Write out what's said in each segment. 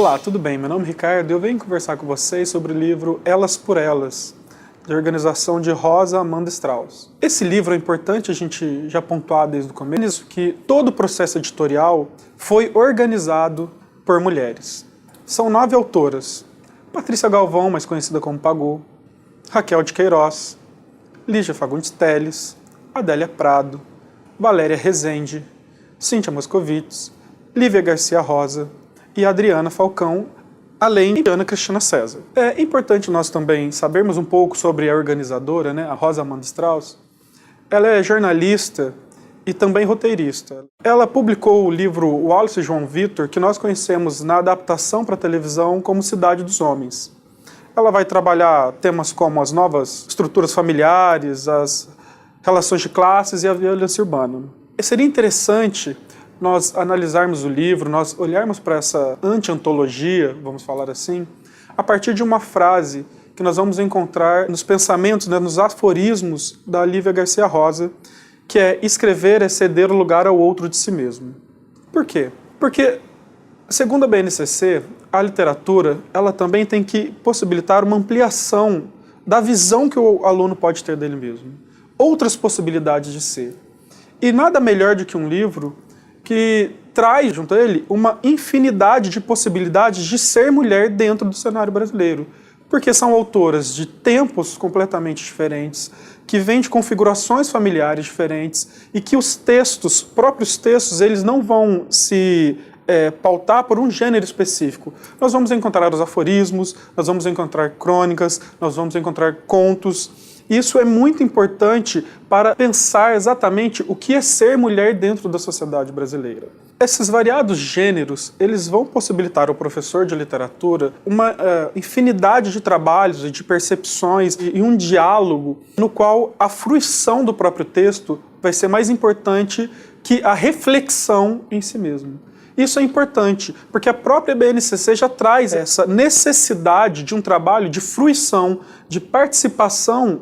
Olá, tudo bem? Meu nome é Ricardo e eu venho conversar com vocês sobre o livro Elas por Elas, da organização de Rosa Amanda Strauss. Esse livro é importante a gente já pontuar desde o começo que todo o processo editorial foi organizado por mulheres. São 9 autoras: Patrícia Galvão, mais conhecida como Pagô, Raquel de Queiroz, Lígia Fagundes Telles, Adélia Prado, Valéria Rezende, Cíntia Moscovitz, Lívia Garcia Rosa e Adriana Falcão, além de Ana Cristina César. É importante nós também sabermos um pouco sobre a organizadora, a Rosa Amanda Strauss. Ela é jornalista e também roteirista. Ela publicou o livro Wallace e João Vitor, que nós conhecemos na adaptação para televisão como Cidade dos Homens. Ela vai trabalhar temas como as novas estruturas familiares, as relações de classes e a violência urbana. E seria interessante nós analisarmos o livro, nós olharmos para essa anti-antologia, vamos falar assim, a partir de uma frase que nós vamos encontrar nos pensamentos, nos aforismos da Lívia Garcia Rosa, que é: escrever é ceder o lugar ao outro de si mesmo. Por quê? Porque, segundo a BNCC, a literatura ela também tem que possibilitar uma ampliação da visão que o aluno pode ter dele mesmo, outras possibilidades de ser. E nada melhor do que um livro que traz junto a ele uma infinidade de possibilidades de ser mulher dentro do cenário brasileiro. Porque são autoras de tempos completamente diferentes, que vêm de configurações familiares diferentes e que os textos, próprios textos, eles não vão se pautar por um gênero específico. Nós vamos encontrar os aforismos, nós vamos encontrar crônicas, nós vamos encontrar contos. Isso é muito importante para pensar exatamente o que é ser mulher dentro da sociedade brasileira. Esses variados gêneros, eles vão possibilitar ao professor de literatura uma infinidade de trabalhos e de percepções e um diálogo no qual a fruição do próprio texto vai ser mais importante que a reflexão em si mesmo. Isso é importante, porque a própria BNCC já traz essa necessidade de um trabalho de fruição, de participação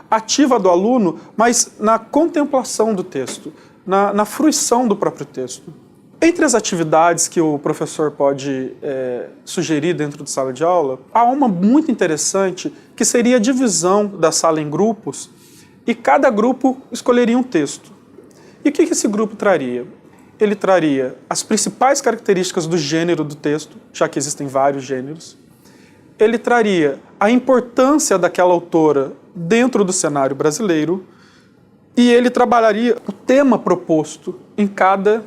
ativa do aluno, mas na contemplação do texto, na fruição do próprio texto. Entre as atividades que o professor pode sugerir dentro de sala de aula, há uma muito interessante, que seria a divisão da sala em grupos, e cada grupo escolheria um texto. E o que esse grupo traria? Ele traria as principais características do gênero do texto, já que existem vários gêneros. Ele traria a importância daquela autora dentro do cenário brasileiro e ele trabalharia o tema proposto em cada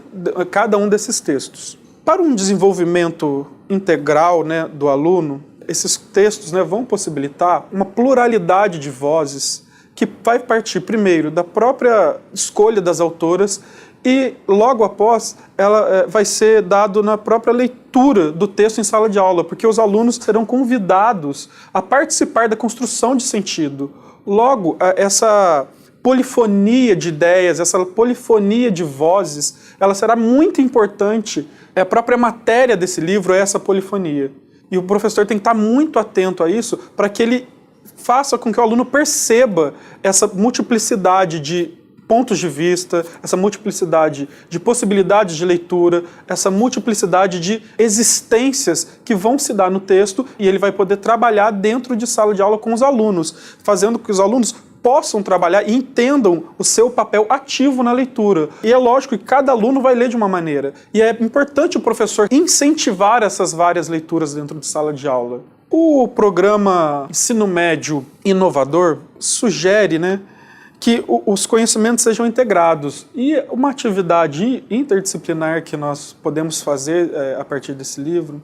um desses textos. Para um desenvolvimento integral do aluno, esses textos vão possibilitar uma pluralidade de vozes que vai partir primeiro da própria escolha das autoras e logo após ela vai ser dado na própria leitura do texto em sala de aula, porque os alunos serão convidados a participar da construção de sentido. Logo, essa polifonia de ideias, essa polifonia de vozes, ela será muito importante. A própria matéria desse livro é essa polifonia. E o professor tem que estar muito atento a isso para que ele faça com que o aluno perceba essa multiplicidade de pontos de vista, essa multiplicidade de possibilidades de leitura, essa multiplicidade de existências que vão se dar no texto, e ele vai poder trabalhar dentro de sala de aula com os alunos, fazendo com que os alunos possam trabalhar e entendam o seu papel ativo na leitura. E é lógico que cada aluno vai ler de uma maneira. E é importante o professor incentivar essas várias leituras dentro de sala de aula. O programa Ensino Médio Inovador sugere, que os conhecimentos sejam integrados. E uma atividade interdisciplinar que nós podemos fazer a partir desse livro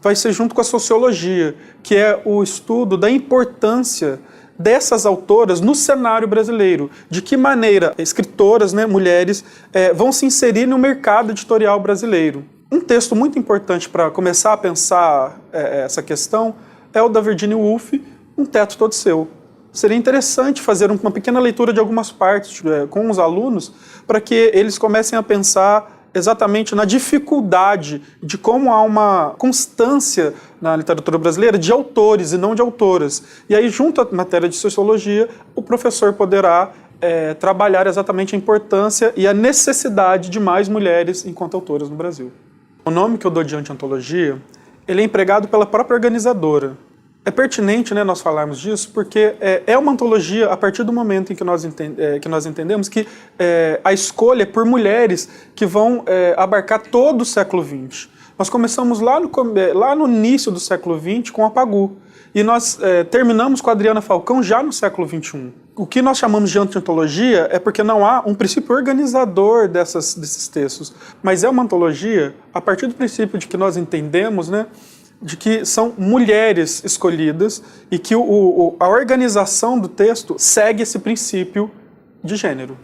vai ser junto com a sociologia, que é o estudo da importância dessas autoras no cenário brasileiro. De que maneira escritoras, mulheres, vão se inserir no mercado editorial brasileiro. Um texto muito importante para começar a pensar essa questão é o da Virginia Woolf, Um Teto Todo Seu. Seria interessante fazer uma pequena leitura de algumas partes com os alunos para que eles comecem a pensar exatamente na dificuldade de como há uma constância na literatura brasileira de autores e não de autoras. E aí, junto à matéria de sociologia, o professor poderá trabalhar exatamente a importância e a necessidade de mais mulheres enquanto autoras no Brasil. O nome que eu dou de anti-antologia ele é empregado pela própria organizadora. É pertinente, né, nós falarmos disso, porque é uma antologia a partir do momento em que nós entendemos que a escolha é por mulheres que vão abarcar todo o século XX. Nós começamos lá no início do século XX com a Pagu, e nós terminamos com a Adriana Falcão já no século XXI. O que nós chamamos de antologia é porque não há um princípio organizador desses textos, mas é uma antologia a partir do princípio de que nós entendemos, né, de que são mulheres escolhidas e que a organização do texto segue esse princípio de gênero.